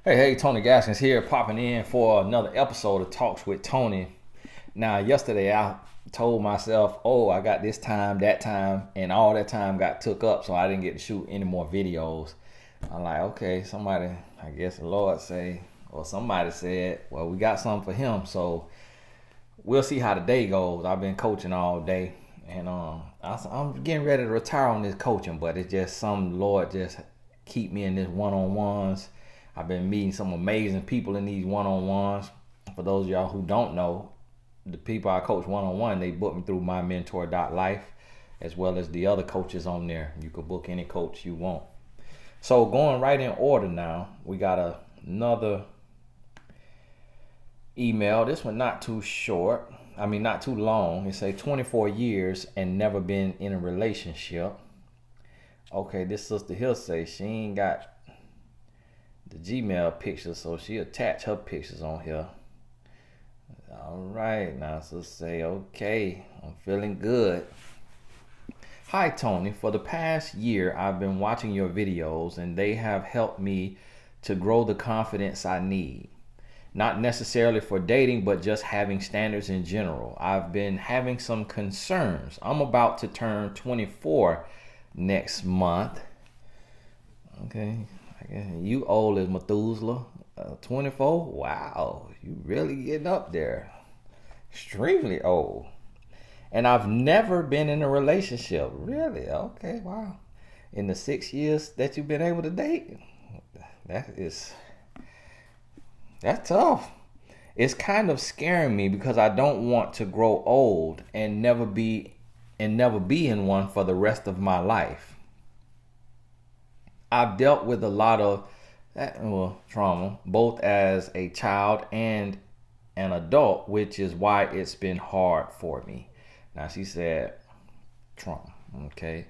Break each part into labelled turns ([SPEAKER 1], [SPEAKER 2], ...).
[SPEAKER 1] Hey, Tony Gaskins here, popping in for another episode of Talks with Tony. Now, yesterday I told myself, oh, I got this time, that time, and all that time got took up, so I didn't get to shoot any more videos. I'm like, okay, somebody, I guess the Lord say, or somebody said, well, we got something for him, so we'll see how the day goes. I've been coaching all day, and I'm getting ready to retire on this coaching, but it's just some Lord just keep me in this one-on-ones. I've been meeting some amazing people in these one-on-ones. For those of y'all who don't know, the people I coach one-on-one, they book me through my mentor.life, as well as the other coaches on there. You can book any coach you want. So going right in order now, we got another email. This one not too short. I mean, not too long. It say 24 years and never been in a relationship. Okay, this sister here say she ain't got the Gmail pictures, so she attach her pictures on here. All right, now so say, okay, I'm feeling good. Hi Tony, for the past year I've been watching your videos and they have helped me to grow the confidence I need. Not necessarily for dating, but just having standards in general. I've been having some concerns. I'm about to turn 24 next month. Okay, you old as Methuselah. 24? Wow, you really getting up there. Extremely old. And I've never been in a relationship. Really? Okay, wow. In the 6 years that you've been able to date? That's tough. It's kind of scaring me because I don't want to grow old and never be in one for the rest of my life. I've dealt with a lot of trauma, both as a child and an adult, which is why it's been hard for me. Now, she said trauma. Okay.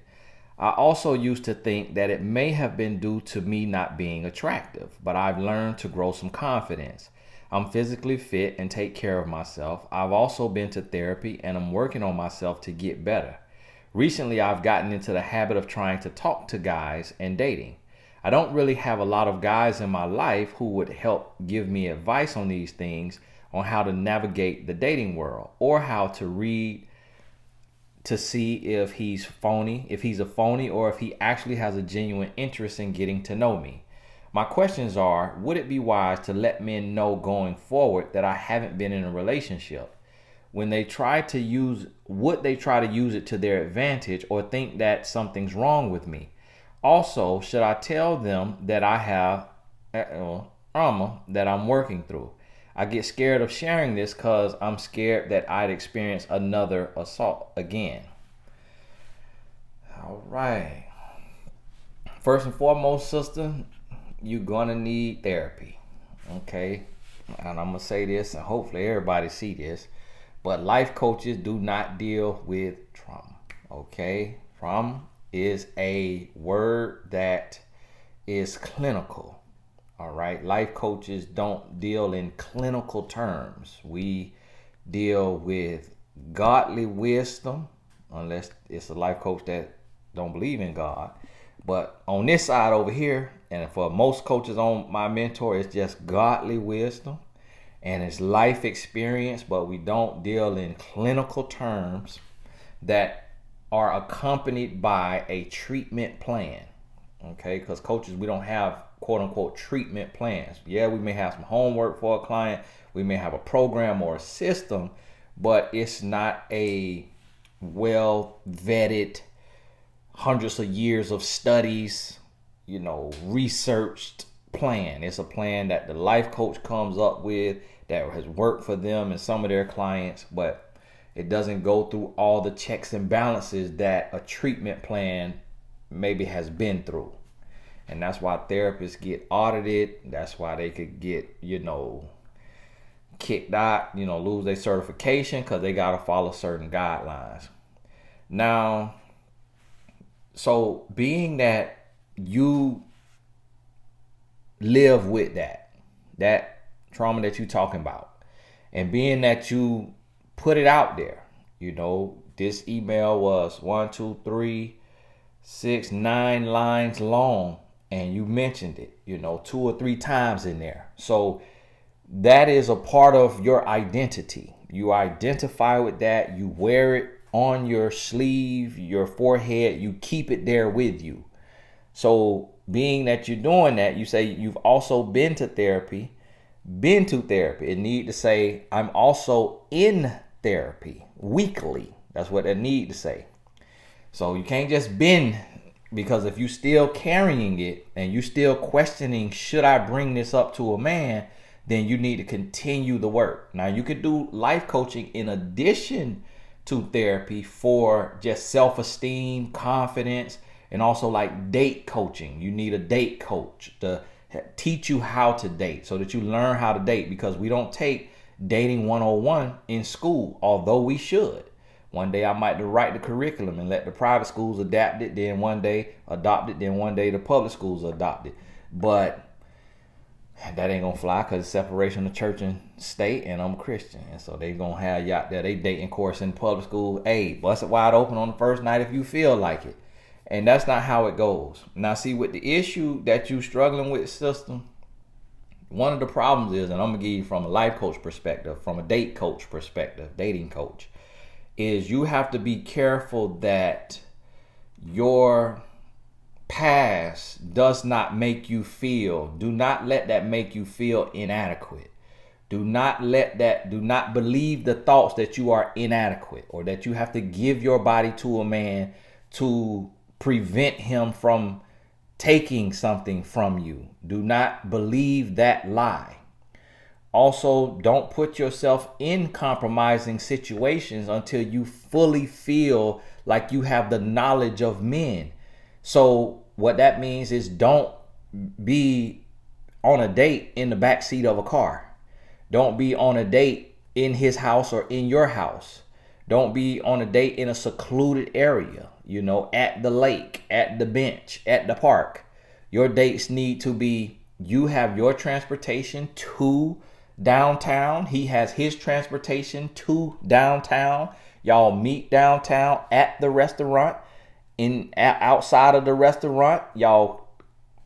[SPEAKER 1] I also used to think that it may have been due to me not being attractive, but I've learned to grow some confidence. I'm physically fit and take care of myself. I've also been to therapy and I'm working on myself to get better. Recently, I've gotten into the habit of trying to talk to guys and dating. I don't really have a lot of guys in my life who would help give me advice on these things, on how to navigate the dating world, or how to read to see if he's a phony, or if he actually has a genuine interest in getting to know me. My questions are, would it be wise to let men know going forward that I haven't been in a relationship? When they try to use, would they try to use it to their advantage or think that something's wrong with me? Also, should I tell them that I have trauma that I'm working through? I get scared of sharing this because I'm scared that I'd experience another assault again. All right. First and foremost, sister, you're going to need therapy. Okay? And I'm going to say this, and hopefully everybody see this, but life coaches do not deal with trauma. Okay? Trauma is a word that is clinical. All right. Life coaches don't deal in clinical terms. We deal with godly wisdom, unless it's a life coach that don't believe in God. But on this side over here, and for most coaches on my mentor, it's just godly wisdom and it's life experience, but we don't deal in clinical terms that are accompanied by a treatment plan. Okay, because coaches, we don't have quote unquote treatment plans. Yeah, we may have some homework for a client, we may have a program or a system, but it's not a well vetted, hundreds of years of studies, researched plan. It's a plan that the life coach comes up with that has worked for them and some of their clients, but it doesn't go through all the checks and balances that a treatment plan maybe has been through. And that's why therapists get audited. That's why they could get, kicked out, lose their certification because they got to follow certain guidelines. Now, so being that you live with that trauma that you're talking about, and being that you put it out there, this email was 1, 2, 3, 6, 9 lines long, And you mentioned it, 2 or 3 times in there. So that is a part of your identity. You identify with that. You wear it on your sleeve, your forehead. You keep it there with you. So being that you're doing that, you say you've also been to therapy. It need to say I'm also in therapy weekly. That's what it need to say. So you can't just been, because if you still carrying it and you still questioning, should I bring this up to a man, then you need to continue the work. Now you could do life coaching in addition to therapy for just self-esteem, confidence, and also like date coaching. You need a date coach to teach you how to date so that you learn how to date, because we don't take dating 101 in school, although we should. One day I might write the curriculum and let the private schools adapt it, then one day adopt it, then one day the public schools adopt it. But that ain't gonna fly, because it's separation of church and state, and I'm a Christian. And so they gonna have you out there, they dating course in public school. Hey, bust it wide open on the first night if you feel like it. And that's not how it goes. Now, see, with the issue that you struggling with, system, one of the problems is, and I'm gonna give you from a life coach perspective, from a date coach perspective, dating coach, is you have to be careful that your past does not make you feel, do not let that make you feel inadequate. Do not believe the thoughts that you are inadequate, or that you have to give your body to a man to prevent him from taking something from you. Do not believe that lie. Also, don't put yourself in compromising situations until you fully feel like you have the knowledge of men. So what that means is, don't be on a date in the back seat of a car. Don't be on a date in his house or in your house. Don't be on a date in a secluded area, at the lake, at the bench, at the park. Your dates need to be, you have your transportation to downtown. He has his transportation to downtown. Y'all meet downtown at the restaurant. Outside of the restaurant, y'all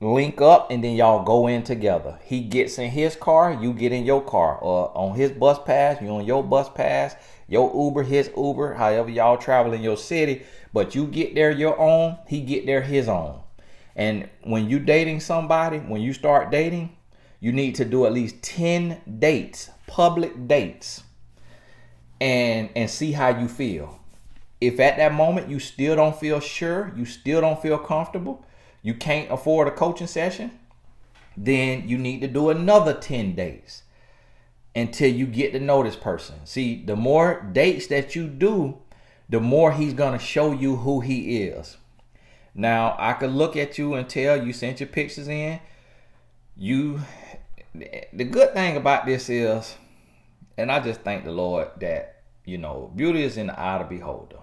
[SPEAKER 1] link up, and then y'all go in together. He gets in his car, you get in your car, or on his bus pass, you on your bus pass, your Uber, his Uber, however y'all travel in your city. But you get there your own, he get there his own. And when you dating somebody, when you start dating, you need to do at least 10 dates, public dates, and see how you feel. If at that moment you still don't feel sure, you still don't feel comfortable, you can't afford a coaching session, then you need to do another 10 dates until you get to know this person. See, the more dates that you do, the more he's going to show you who he is. Now, I could look at you and tell you sent your pictures in. The good thing about this is, and I just thank the Lord that, beauty is in the eye of the beholder.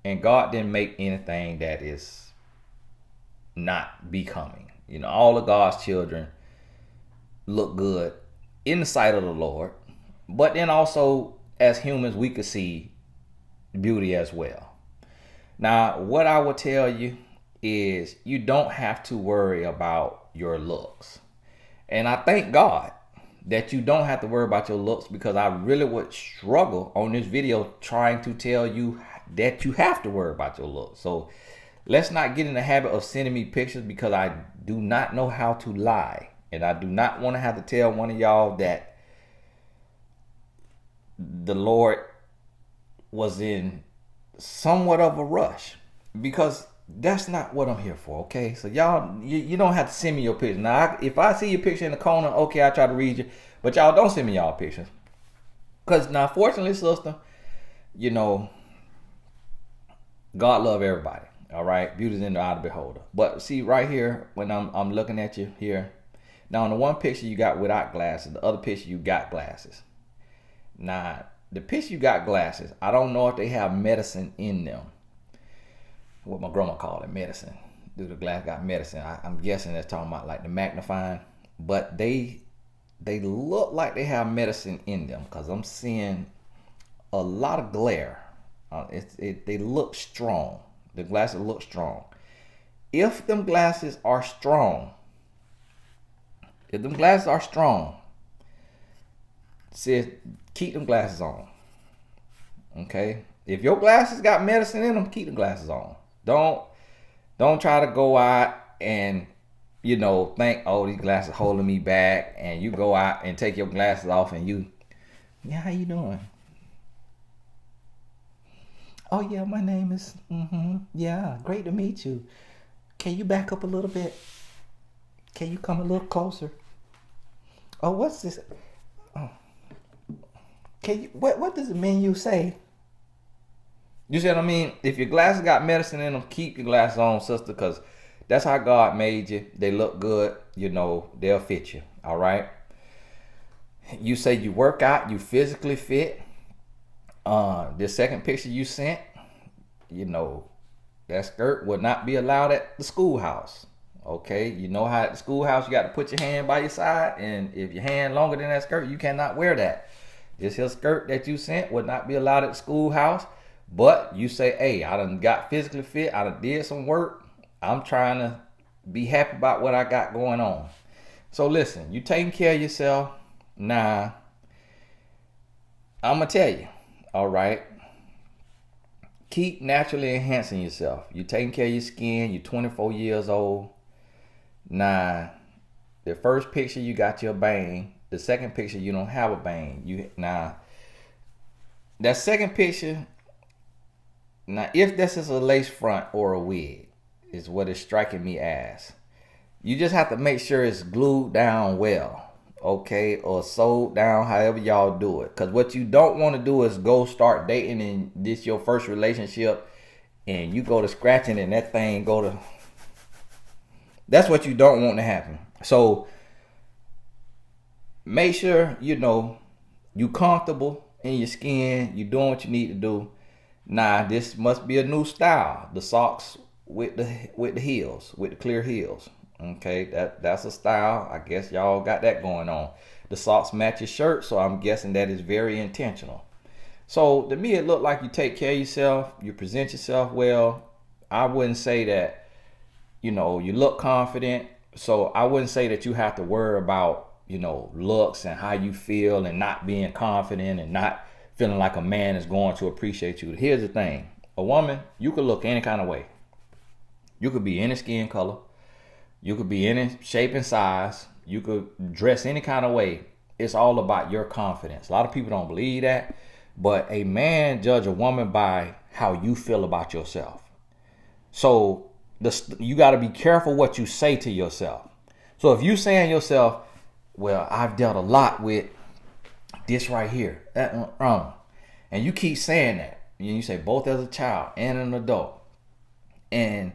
[SPEAKER 1] And God didn't make anything that is not becoming. All of God's children look good in the sight of the Lord. But then also, as humans, we could see beauty as well. Now, what I would tell you is, you don't have to worry about your looks. And I thank God that you don't have to worry about your looks, because I really would struggle on this video trying to tell you that you have to worry about your looks. So let's not get in the habit of sending me pictures, because I do not know how to lie. And I do not want to have to tell one of y'all that the Lord was in somewhat of a rush, because that's not what I'm here for, okay? So y'all, you don't have to send me your picture. Now, if I see your picture in the corner, okay, I try to read you. But y'all don't send me y'all pictures. Because now, fortunately, sister, God love everybody. All right, beauty's in the eye of the beholder. But see right here, when I'm looking at you here, now in the one picture you got without glasses, the other picture you got glasses. Now the picture you got glasses, I don't know if they have medicine in them. What my grandma called it, medicine. Do the glass got medicine? I'm guessing that's talking about like the magnifying, but they look like they have medicine in them, because I'm seeing a lot of glare. They look strong. The glasses look strong. If them glasses are strong, If them glasses are strong, says keep them glasses on. Okay? If your glasses got medicine in them, keep the glasses on. Don't try to go out and think, oh, these glasses holding me back, and you go out and take your glasses off and yeah, how you doing? Oh yeah, my name is yeah, great to meet you. Can you back up a little bit? Can you come a little closer? Oh, what's this? Oh, what does the menu say? You see what I mean? If your glasses got medicine in them, keep your glasses on, sister, because that's how God made you. They look good, they'll fit you. All right. You say you work out, you physically fit. The second picture you sent, that skirt would not be allowed at the schoolhouse. Okay, you know how at the schoolhouse you got to put your hand by your side, and if your hand longer than that skirt, you cannot wear that. This here skirt that you sent would not be allowed at the schoolhouse. But you say, hey, I done got physically fit, I done did some work. I'm trying to be happy about what I got going on. So listen, you taking care of yourself. Nah, I'm going to tell you, all right, keep naturally enhancing yourself. You taking care of your skin, you're 24 years old. Nah, the first picture you got your bang. The second picture you don't have a bang. That second picture, now if this is a lace front or a wig, is what it's striking me as. You just have to make sure it's glued down well, okay, or sewed down, however y'all do it. Because what you don't want to do is go start dating and this your first relationship, and you go to scratching and that thing go to. That's what you don't want to happen. So make sure you comfortable in your skin. You doing what you need to do. Nah, this must be a new style. The socks with the heels, with the clear heels. Okay, that's a style. I guess y'all got that going on. The socks match your shirt, so I'm guessing that is very intentional. So to me, it looked like you take care of yourself. You present yourself well. I wouldn't say that you look confident. So I wouldn't say that you have to worry about looks and how you feel and not being confident and not feeling like a man is going to appreciate you. Here's the thing. A woman, you could look any kind of way. You could be any skin color. You could be any shape and size. You could dress any kind of way. It's all about your confidence. A lot of people don't believe that. But a man judge a woman by how you feel about yourself. So you got to be careful what you say to yourself. So if you saying yourself, well, I've dealt a lot with this right here, that wrong, and you keep saying that, and you say both as a child and an adult, and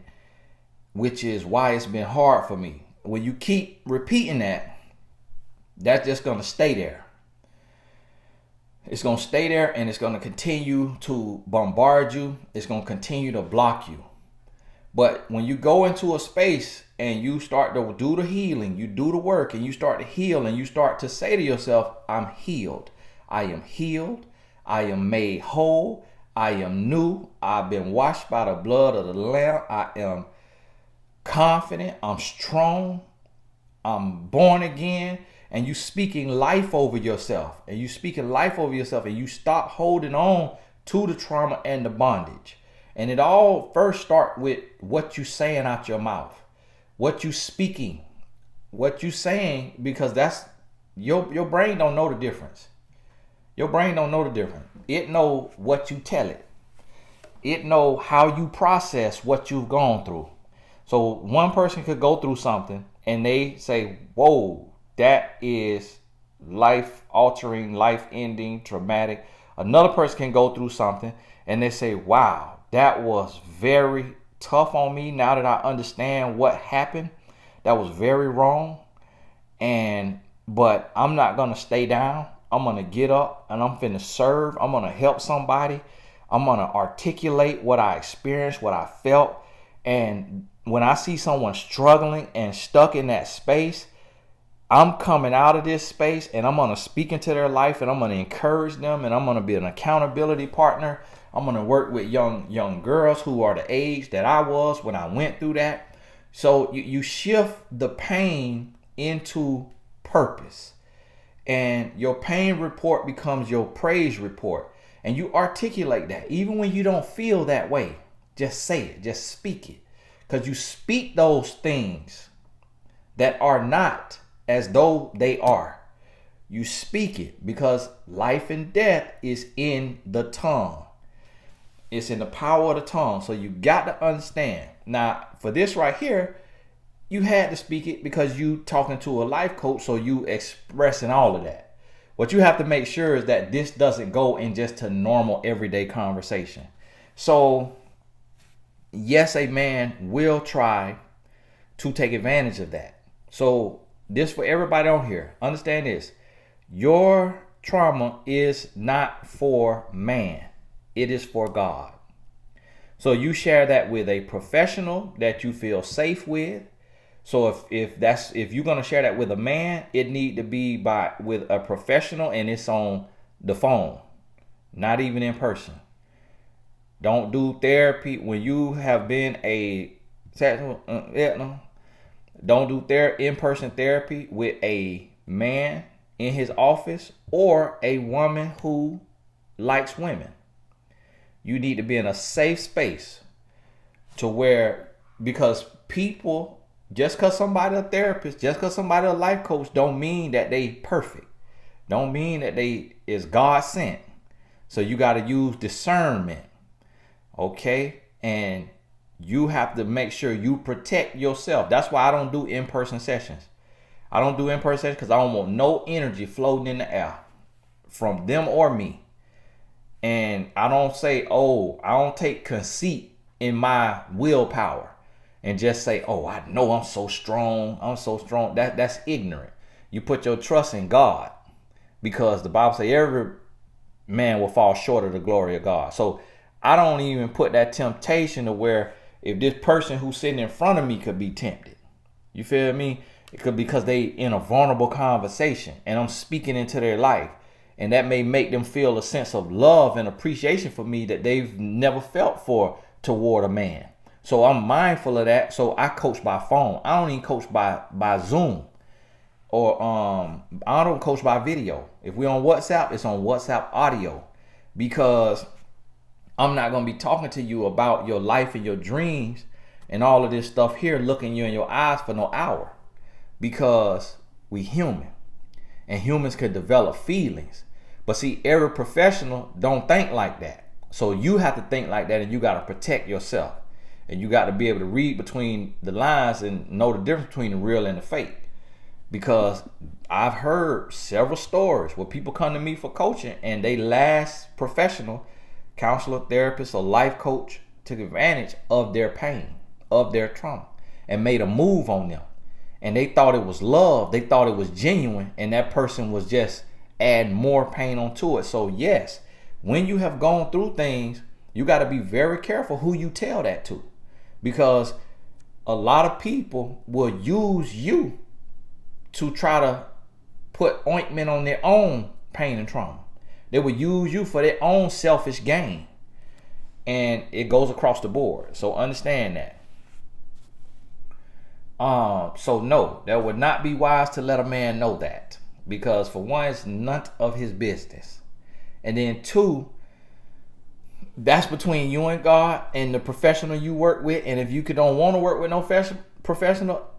[SPEAKER 1] which is why it's been hard for me. When you keep repeating that, that's just gonna stay there. It's gonna stay there, and it's gonna continue to bombard you. It's gonna continue to block you. But when you go into a space and you start to do the healing, you do the work and you start to heal and you start to say to yourself, I'm healed. I am healed. I am made whole. I am new. I've been washed by the blood of the Lamb. I am confident. I'm strong. I'm born again. And you speaking life over yourself. And you speaking life over yourself. And you stop holding on to the trauma and the bondage. And it all first start with what you saying out your mouth, what you speaking, what you saying, because that's your brain don't know the difference. Your brain don't know the difference. It know what you tell it. It know how you process what you've gone through. So one person could go through something and they say, whoa, that is life altering, life ending, traumatic. Another person can go through something and they say, wow, that was very tough on me. Now that I understand what happened, that was very wrong. But I'm not going to stay down. I'm going to get up and I'm finna serve. I'm going to help somebody. I'm going to articulate what I experienced, what I felt. And when I see someone struggling and stuck in that space, I'm coming out of this space and I'm going to speak into their life and I'm going to encourage them and I'm going to be an accountability partner. I'm going to work with young girls who are the age that I was when I went through that. So you shift the pain into purpose. And your pain report becomes your praise report. And you articulate that. Even when you don't feel that way, just say it, just speak it. Because you speak those things that are not as though they are. You speak it because life and death is in the tongue. It's in the power of the tongue. So you got to understand. Now, for this right here, you had to speak it because you talking to a life coach, so you expressing all of that. What you have to make sure is that this doesn't go in just a normal everyday conversation. So, yes, a man will try to take advantage of that. So, this for everybody on here. Understand this. Your trauma is not for man. It is for God. So you share that with a professional that you feel safe with. So if you're gonna share that with a man, it need to be with a professional, and it's on the phone, not even in person. Don't do therapy when you have been don't do in-person therapy with a man in his office or a woman who likes women. You need to be in a safe space because people, just because somebody a therapist, just because somebody a life coach, don't mean that they perfect. Don't mean that they is God sent. So you got to use discernment. Okay? And you have to make sure you protect yourself. That's why I don't do in-person sessions. I don't do in-person sessions because I don't want no energy floating in the air from them or me. And I don't I don't take conceit in my willpower and just say, I know I'm so strong. That's ignorant. You put your trust in God, because the Bible says every man will fall short of the glory of God. So I don't even put that temptation to where if this person who's sitting in front of me could be tempted. You feel me? It could, because they in a vulnerable conversation and I'm speaking into their life. And that may make them feel a sense of love and appreciation for me that they've never felt toward a man. So I'm mindful of that. So I coach by phone. I don't even coach by Zoom, or I don't coach by video. If we're on WhatsApp, it's on WhatsApp audio, because I'm not going to be talking to you about your life and your dreams and all of this stuff here, looking you in your eyes for no hour, because we human and humans could develop feelings. But see, every professional don't think like that. So you have to think like that, and you got to protect yourself. And you got to be able to read between the lines and know the difference between the real and the fake. Because I've heard several stories where people come to me for coaching and they last professional counselor, therapist, or life coach took advantage of their pain, of their trauma, and made a move on them. And they thought it was love. They thought it was genuine. And that person was just adding more pain onto it. So yes, when you have gone through things, you got to be very careful who you tell that to. Because a lot of people will use you to try to put ointment on their own pain and trauma. They will use you for their own selfish gain. And it goes across the board. So understand that. So no, that would not be wise to let a man know that, because for one, it's none of his business, and then two, that's between you and God and the professional you work with. And if you don't want to work with no professional,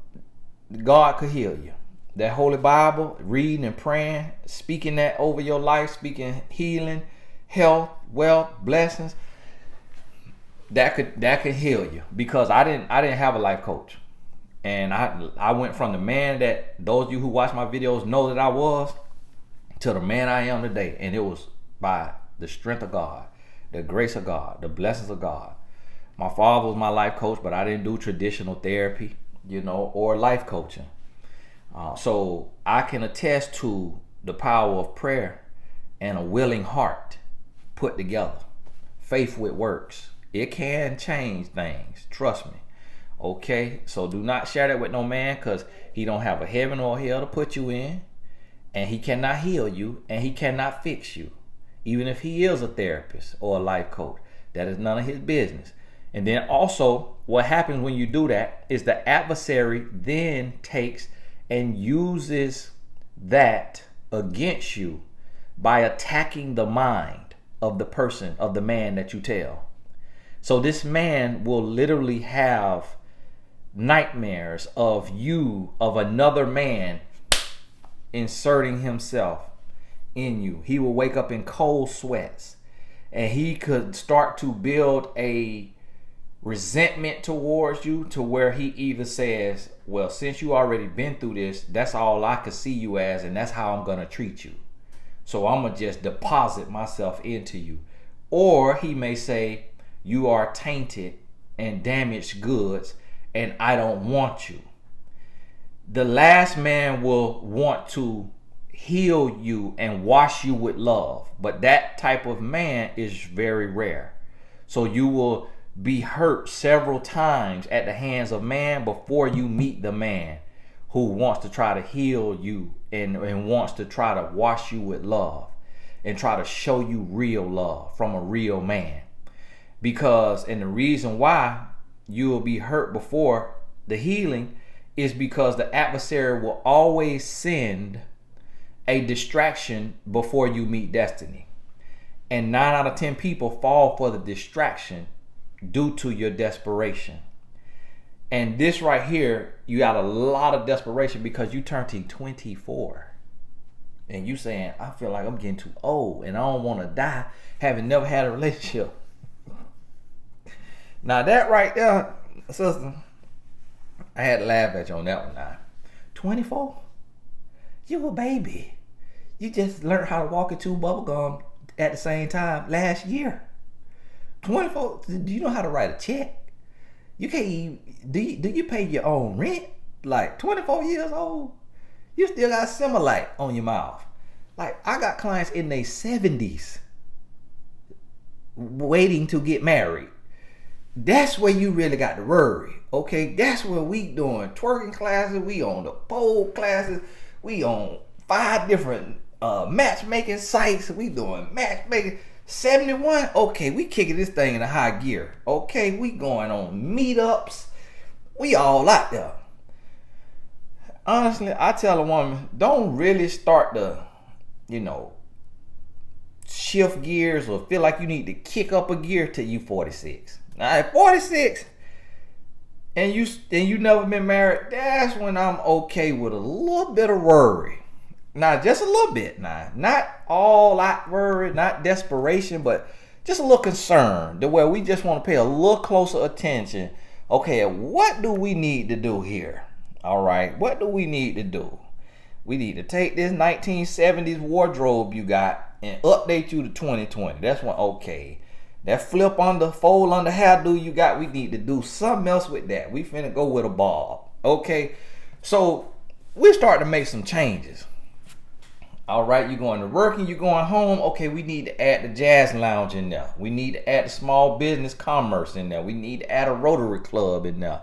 [SPEAKER 1] God could heal you. That Holy Bible, reading and praying, speaking that over your life, speaking healing, health, wealth, blessings, that could heal you. Because I didn't have a life coach. And I went from the man that those of you who watch my videos know that I was, to the man I am today. And it was by the strength of God, the grace of God, the blessings of God. My father was my life coach, but I didn't do traditional therapy, or life coaching. So I can attest to the power of prayer and a willing heart put together. Faith with works. It can change things. Trust me. Okay, so do not share that with no man, because he don't have a heaven or hell to put you in, and he cannot heal you, and he cannot fix you. Even if he is a therapist or a life coach, that is none of his business. And then also, what happens when you do that is the adversary then takes and uses that against you by attacking the mind of the person, of the man that you tell. So this man will literally have nightmares of you, of another man inserting himself in you. He will wake up in cold sweats, and he could start to build a resentment towards you, to where he either says, well, since you already been through this, that's all I could see you as, and that's how I'm gonna treat you, so I'm gonna just deposit myself into you. Or he may say, you are tainted and damaged goods, and I don't want you. The last man will want to heal you and wash you with love, but that type of man is very rare. So you will be hurt several times at the hands of man before you meet the man who wants to try to heal you and wants to try to wash you with love and try to show you real love from a real man. Because, and the reason why you will be hurt before the healing is because the adversary will always send a distraction before you meet destiny. And 9 out of 10 people fall for the distraction due to your desperation. And this right here, you got a lot of desperation because you turned 24. And you saying, I feel like I'm getting too old and I don't want to die having never had a relationship. Now that right there, sister, I had to laugh at you on that one now. 24? You a baby. You just learned how to walk and chew bubblegum at the same time last year. 24, do you know how to write a check? You can't even, do you pay your own rent? Like 24 years old, you still got Similac on your mouth. Like, I got clients in their 70s waiting to get married. That's where you really got to worry, okay? That's where we doing twerking classes, we on the pole classes, we on 5 different matchmaking sites, we doing matchmaking. 71, okay, we kicking this thing in a high gear. Okay, we going on meetups. We all out there. Honestly, I tell a woman, don't really start to, shift gears or feel like you need to kick up a gear till you 46. Now at 46 and you never been married, that's when I'm okay with a little bit of worry. Now, just a little bit now. Not all out worry, not desperation, but just a little concern to where we just want to pay a little closer attention. Okay, what do we need to do here? All right, what do we need to do? We need to take this 1970s wardrobe you got and update you to 2020. That's one, okay. That fold under hairdo you got, we need to do something else with that. We finna go with a bob. Okay, so we start to make some changes. All right, you're going to work and you're going home. Okay, we need to add the jazz lounge in there. We need to add the small business commerce in there. We need to add a Rotary Club in there.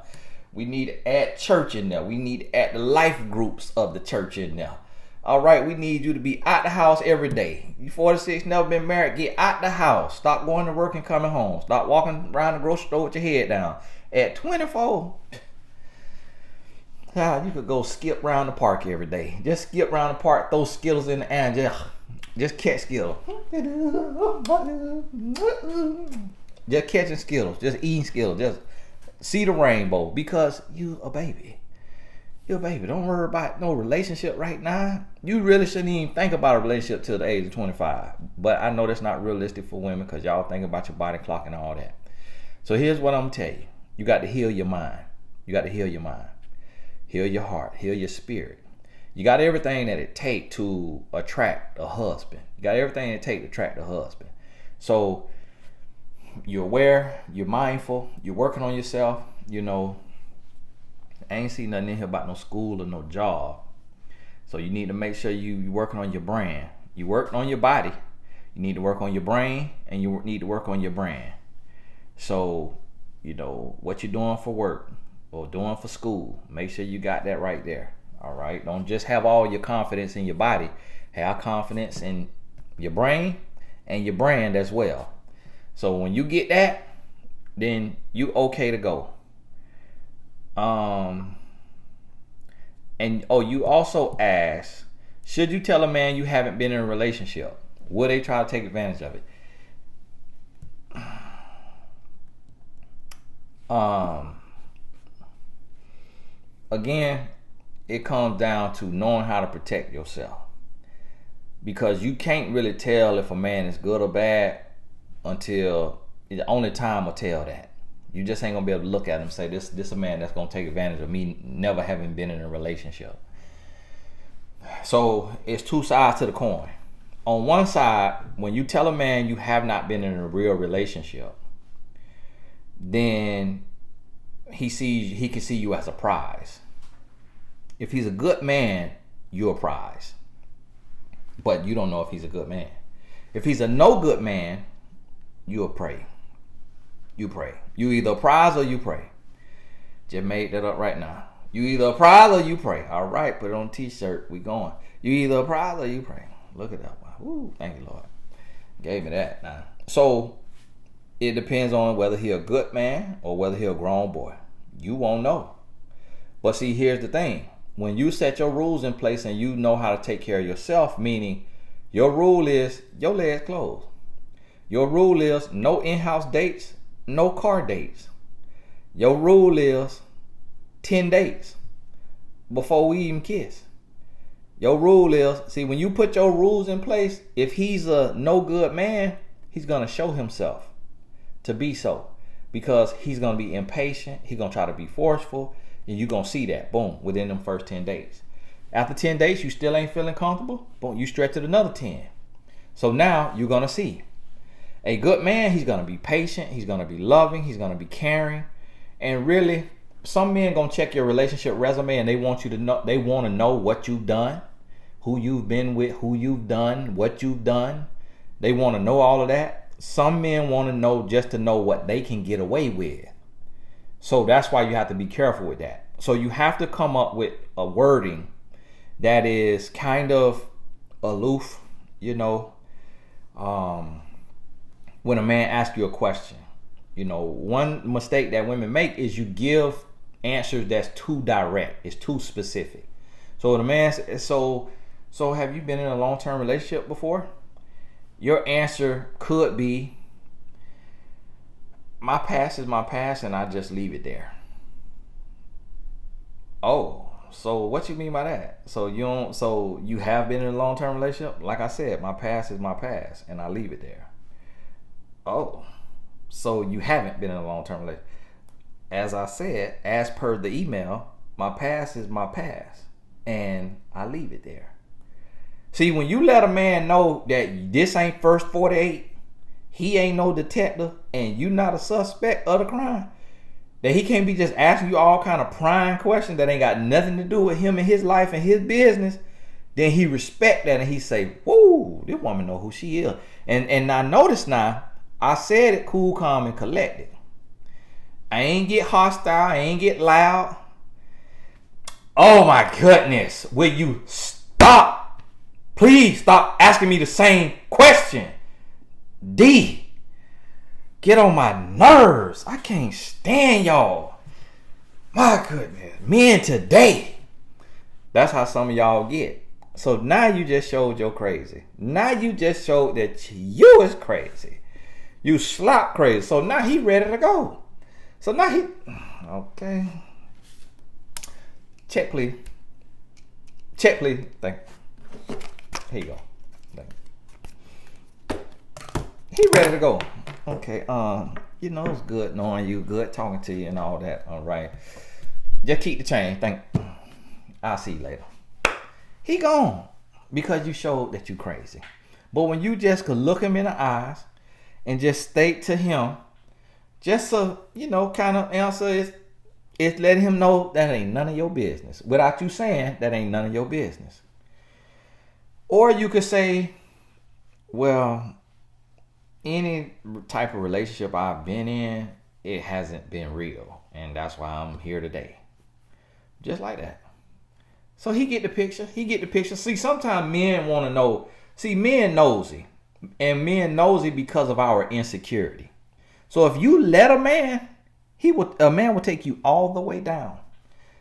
[SPEAKER 1] We need to add church in there. We need to add the life groups of the church in there. All right, we need you to be out the house every day. You 46, never been married, get out the house. Stop going to work and coming home. Stop walking around the grocery store with your head down. At 24, you could go skip around the park every day. Just skip around the park, throw Skittles in the air, and just catch Skittles. Just catching Skittles, just eating Skittles, just see the rainbow because you a baby. You're a baby. Don't worry about no relationship right now. You really shouldn't even think about a relationship till the age of 25. But I know that's not realistic for women because y'all think about your body clock and all that. So here's what I'm going to tell you. You got to heal your mind. You got to heal your mind. Heal your heart. Heal your spirit. You got everything that it takes to attract a husband. You got everything it takes to attract a husband. So you're aware, you're mindful, you're working on yourself. I ain't see nothing in here about no school or no job. So you need to make sure you're working on your brand. You working on your body. You need to work on your brain, and you need to work on your brand. So, what you're doing for work or doing for school, make sure you got that right there. All right. Don't just have all your confidence in your body. Have confidence in your brain and your brand as well. So when you get that, then you okay to go. And you also ask, Should you tell a man you haven't been in a relationship? Will they try to take advantage of it? Again, it comes down to knowing how to protect yourself. Because you can't really tell if a man is good or bad until only time will tell that. You just ain't gonna be able to look at him and say this a man that's gonna take advantage of me never having been in a relationship. So it's two sides to the coin. On one side, when you tell a man you have not been in a real relationship, then he can see you as a prize. If he's a good man, you're a prize. But you don't know if he's a good man. If he's a no good man, you'll pray. You pray. You either a prize or you pray. Just made that up right now. You either a prize or you pray. All right, put it on a t-shirt. We going. You either a prize or you pray. Look at that one. Woo, thank you, Lord. Gave me that now. So it depends on whether he a good man or whether he a grown boy. You won't know. But see, here's the thing. When you set your rules in place and you know how to take care of yourself, meaning your rule is your legs closed. Your rule is no in-house dates, no car dates. Your rule is 10 dates before we even kiss. Your rule is, see, when you put your rules in place, if he's a no good man, he's going to show himself to be so. Because he's going to be impatient. He's going to try to be forceful. And you're going to see that, boom, within them first 10 days. After 10 days, you still ain't feeling comfortable, boom, you stretch it another 10. So now you're going to see. A good man, he's going to be patient. He's going to be loving. He's going to be caring. And really, some men going to check your relationship resume and they want you to know, they want to know what you've done, who you've been with, who you've done, what you've done. They want to know all of that. Some men want to know just to know what they can get away with. So that's why you have to be careful with that. So you have to come up with a wording that is kind of aloof, you know. When a man asks you a question, you know, one mistake that women make is you give answers that's too direct. It's too specific. So the man says, so have you been in a long-term relationship before? Your answer could be, my past is my past and I just leave it there. Oh, so what you mean by that? So you have been in a long-term relationship? Like I said, my past is my past and I leave it there. Oh, so you haven't been in a long-term relationship. As I said, as per the email, my past is my past and I leave it there. See, when you let a man know that this ain't first 48, he ain't no detective, and you not a suspect of the crime, that he can't be just asking you all kind of prying questions that ain't got nothing to do with him and his life and his business, then he respect that and he say, whoa, this woman know who she is. And now notice now, I said it cool, calm, and collected. I ain't get hostile, I ain't get loud. Oh my goodness, will you stop? Please stop asking me the same question. D, get on my nerves. I can't stand y'all. My goodness, men today. That's how some of y'all get. So now you just showed you're crazy. Now you just showed that you is crazy. You slap crazy. So now he ready to go. So now he, okay. Check please. Check please. Thank you. Here you go. Thank you. He ready to go. Okay, you know, it's good knowing you, good talking to you and all that. All right. Just keep the change. Thank you. I'll see you later. He gone because you showed that you crazy. But when you just could look him in the eyes and just state to him, just so, you know, kind of answer is letting him know that ain't none of your business. Without you saying that ain't none of your business. Or you could say, well, any type of relationship I've been in, it hasn't been real. And that's why I'm here today. Just like that. So he get the picture. He get the picture. See, sometimes men want to know. See, men nosy. And men nosy because of our insecurity. So if you let a man, a man will take you all the way down.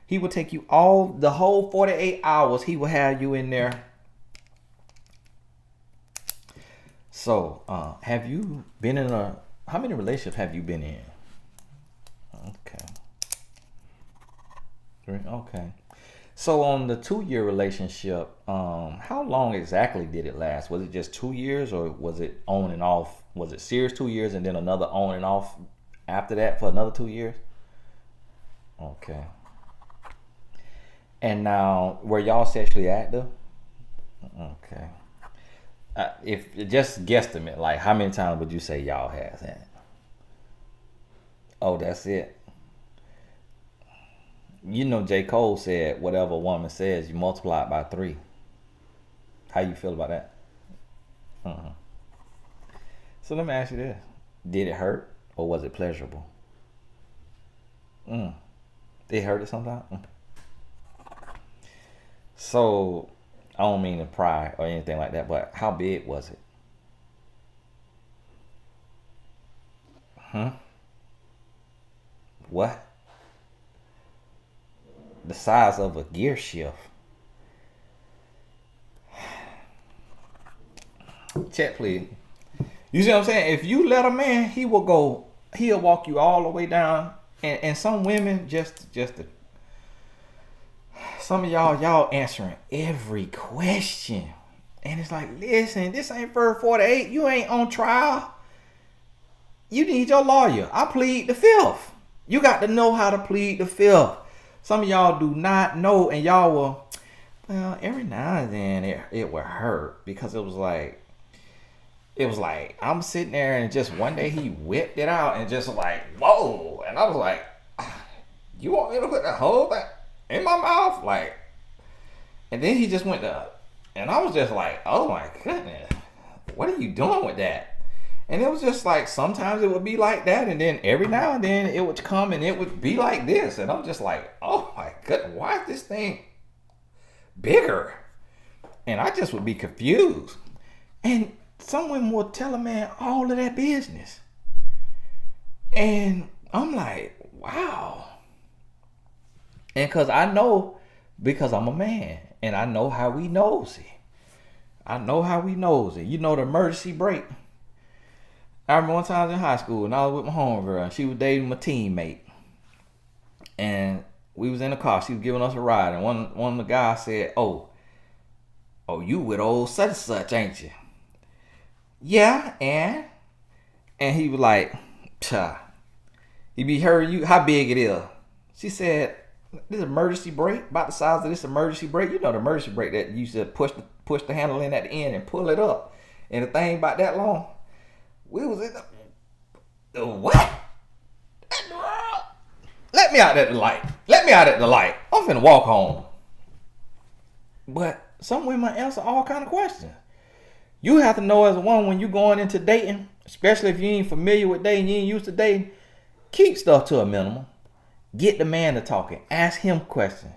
[SPEAKER 1] He will take you the whole 48 hours. He will have you in there So, have you been in a? How many relationships have you been in? Okay, three. Okay. So on the 2 year relationship, how long exactly did it last? Was it just 2 years, or was it on and off? Was it serious 2 years and then another on and off after that for another 2 years? Okay. And now, were y'all sexually active? Okay. If just guesstimate, like how many times would you say y'all has that? Oh, that's it. You know, J. Cole said, "Whatever a woman says, you multiply it by three." How you feel about that? Uh-huh. So let me ask you this: did it hurt or was it pleasurable? Mm. It hurt sometimes. So I don't mean to pry or anything like that, but how big was it? Huh? What? The size of a gear shift. Check, please. You see what I'm saying? If you let a man, he will go. He'll walk you all the way down. And some women some of y'all answering every question. And it's like, listen, this ain't for 48. You ain't on trial. You need your lawyer. I plead the fifth. You got to know how to plead the fifth. Some of y'all do not know, and y'all will. Well, every now and then it would hurt because it was like I'm sitting there and just one day he whipped it out and just like whoa, and I was like, you want me to put that whole thing in my mouth, like, and then he just went to, and I was just like, oh my goodness, what are you doing with that? And it was just like sometimes it would be like that, and then every now and then it would come and it would be like this, and I'm just like, oh my goodness, why is this thing bigger? And I just would be confused. And someone will tell a man all of that business. And I'm like, wow. And because I'm a man and I know how we nosy. I know how we nosy. You know the emergency brake. I remember one time I was in high school and I was with my homegirl and she was dating my teammate. And we was in the car. She was giving us a ride. And one of the guys said, oh, you with old such and such, ain't you? Yeah, and he was like, cha. He be heard you how big it is. She said, this emergency brake, about the size of this emergency brake. You know the emergency brake that you should push the handle in at the end and pull it up. And the thing about that long. We was in the what? Let me out at the light. Let me out at the light. I'm finna walk home. But some women answer all kind of questions. You have to know as a woman when you going into dating, especially if you ain't familiar with dating, you ain't used to dating, keep stuff to a minimum. Get the man to talking. Ask him questions.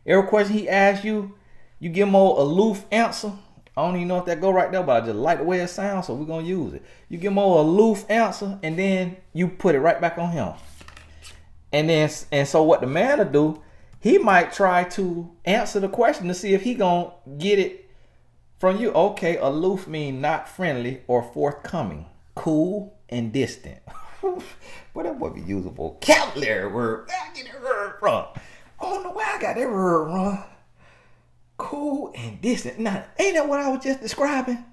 [SPEAKER 1] Every question he asks you, you give him a aloof answer. I don't even know if that go right there, but I just like the way it sounds, so we're going to use it. You give him a aloof answer, and then you put it right back on him. And so what the man will do, he might try to answer the question to see if he going to get it from you. Okay, aloof mean not friendly or forthcoming. Cool and distant. But that would be usable vocabulary word. Where I get that word from? I don't know where I got that word from. Cool and distant. Now, ain't that what I was just describing?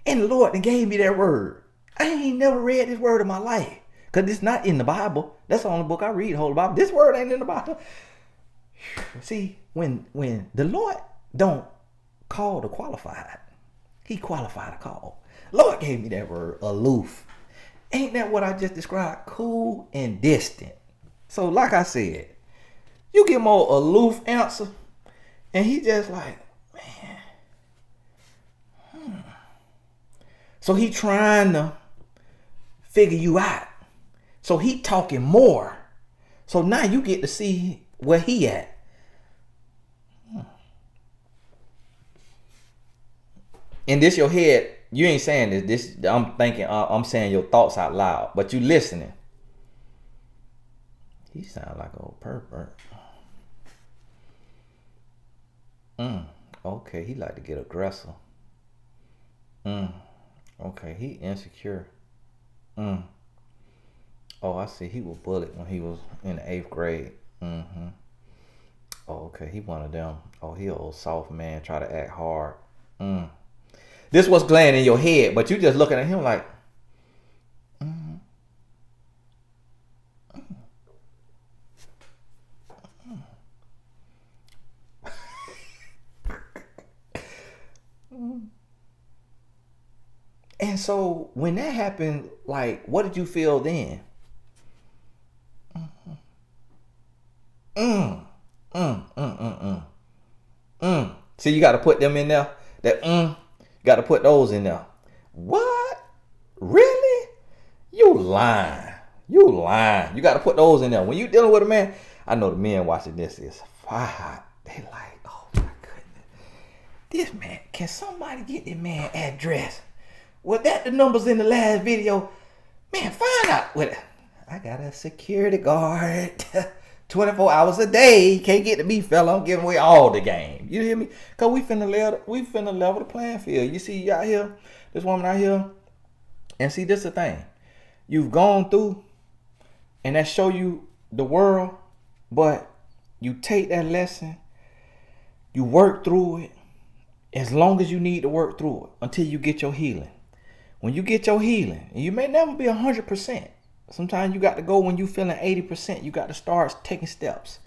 [SPEAKER 1] And the Lord then gave me that word. I ain't never read this word in my life. Because it's not in the Bible. That's the only book I read, the whole Bible. This word ain't in the Bible. See, when the Lord don't call the qualified, he qualified the call. Lord gave me that word, aloof. Ain't that what I just described? Cool and distant. So like I said, you get more aloof answer, and he just like, man. So he trying to figure you out. So he talking more. So now you get to see where he at. And this your head, you ain't saying this. This I'm thinking, I'm saying your thoughts out loud, but you listening. He sound like a old pervert. Okay, he like to get aggressive. Okay, he insecure. Mm. Oh, I see. He was bullied when he was in the eighth grade. Mm-hmm. Oh, okay. He one of them. Oh, he a old soft man. Try to act hard. Mm. This was playing in your head, but you just looking at him like, mm, and so when that happened, like, what did you feel then? Mm, mm. See, you got to put them in there. That got to put those in there. What? Really? You lying? You lying? You got to put those in there when you dealing with a man. I know the men watching this is fine. They like, oh my goodness, this man. Can somebody get this man address? Was that the numbers in the last video? Man, find out what. I got a security guard. 24 hours a day. Can't get to me, fella. I'm giving away all the game. You hear me? Cause we finna level the playing field. You see you out here, this woman out here, and see this the thing. You've gone through and that show you the world, but you take that lesson, you work through it as long as you need to work through it until you get your healing. When you get your healing, and you may never be 100%. Sometimes you got to go when you feeling 80%. You got to start taking steps.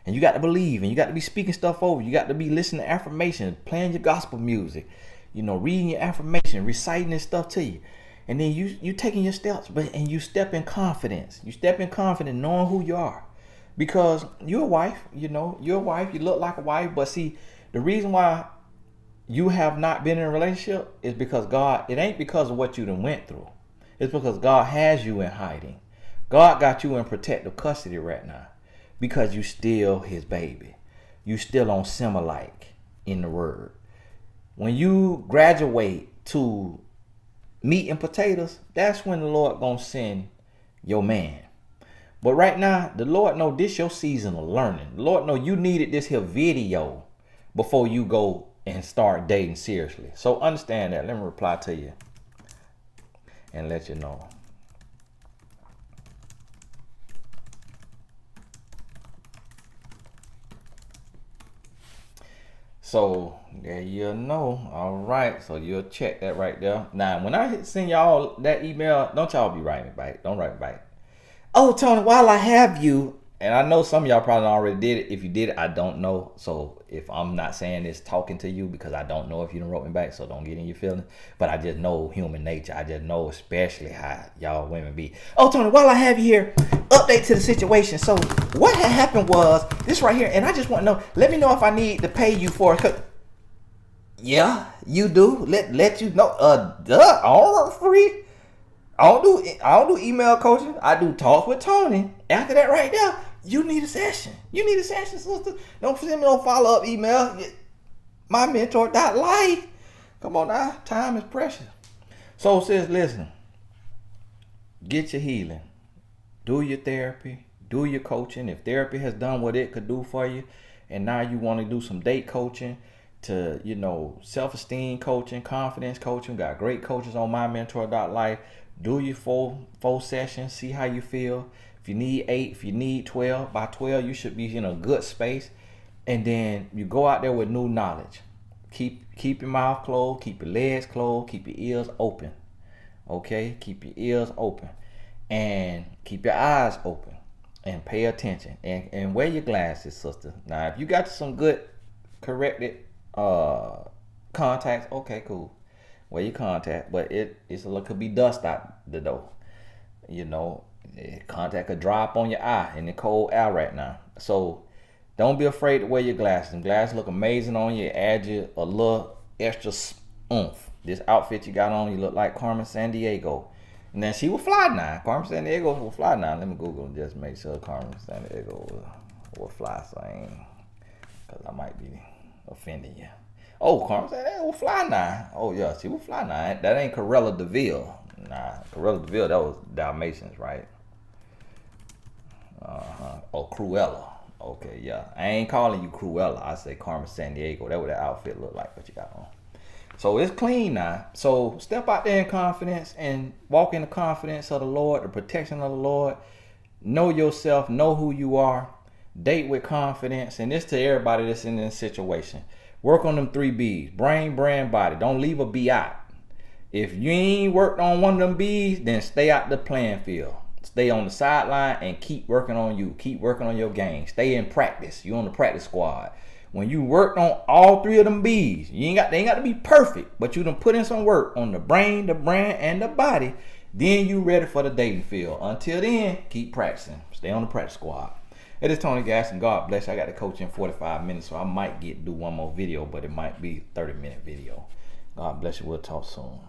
[SPEAKER 1] And you got to believe, and you got to be speaking stuff over. You got to be listening to affirmation, playing your gospel music, reading your affirmation, reciting this stuff to you. And then you taking your steps, and you step in confidence. You step in confidence knowing who you are. Because you're a wife, you're a wife, you look like a wife, but see, the reason why you have not been in a relationship is because God, it ain't because of what you done went through. It's because God has you in hiding. God got you in protective custody right now because you still his baby. You still on semi-like in the word. When you graduate to meat and potatoes, that's when the Lord gonna send your man. But right now, the Lord know this your season of learning. The Lord know you needed this here video before you go and start dating seriously. So understand that. Let me reply to you and let you know. So there you know. All right. So you'll check that right there. Now, when I send y'all that email, don't y'all be writing me back. Don't write me back. Oh, Tony, while I have you, and I know some of y'all probably already did it. If you did it, I don't know. So if I'm not saying this talking to you because I don't know if you done wrote me back, so don't get in your feelings. But I just know human nature. I just know especially how y'all women be. Oh, Tony, while I have you here, update to the situation. So what had happened was this right here, and I just want to know, let me know if I need to pay you for it. Yeah, you do. Let you know. I don't work free. I don't do email coaching. I do talk with Tony. After that, right there, you need a session. You need a session, sister. Don't send me no follow up email. My mentor.life. Come on now, time is precious. So sis, listen. Get your healing. Do your therapy. Do your coaching. If therapy has done what it could do for you, and now you want to do some date coaching, to self-esteem coaching, confidence coaching. We got great coaches on mymentor.life. Do your four sessions, see how you feel. If you need 8, if you need 12, by 12 you should be in a good space. And then you go out there with new knowledge. Keep your mouth closed, keep your legs closed, keep your ears open. Okay? Keep your ears open. And keep your eyes open. And pay attention. And wear your glasses, sister. Now if you got some good corrected contacts, okay, cool. Wear your contact, but it could be dust out the door. Contact could dry up on your eye in the cold air right now. So don't be afraid to wear your glasses. And glasses look amazing on you. Add you a little extra oomph. This outfit you got on, you look like Carmen Sandiego. And then she will fly now. Carmen Sandiego will fly now. Let me Google and just make sure Carmen Sandiego will fly. So I ain't, because I might be offending you. Oh, Carmen Sandiego will fly now. Oh yeah, she will fly now. That ain't Corella DeVille. Nah, Corella DeVille, that was Dalmatians, right? Oh, Cruella. Okay, yeah. I ain't calling you Cruella. I say Carmen Sandiego. That's what that outfit look like, what you got on. So it's clean now. So step out there in confidence and walk in the confidence of the Lord, the protection of the Lord. Know yourself, know who you are, date with confidence, and this to everybody that's in this situation. Work on them 3 B's: brain, brand, body. Don't leave a B out. If you ain't worked on one of them B's, then stay out the playing field. Stay on the sideline and keep working on you. Keep working on your game. Stay in practice. You on the practice squad. When you worked on all 3 of them B's, they ain't got to be perfect, but you done put in some work on the brain, the brand, and the body. Then you ready for the dating field. Until then, keep practicing. Stay on the practice squad. It is Tony Gas, and God bless you. I got to coach in 45 minutes, so I might do one more video, but it might be a 30-minute video. God bless you. We'll talk soon.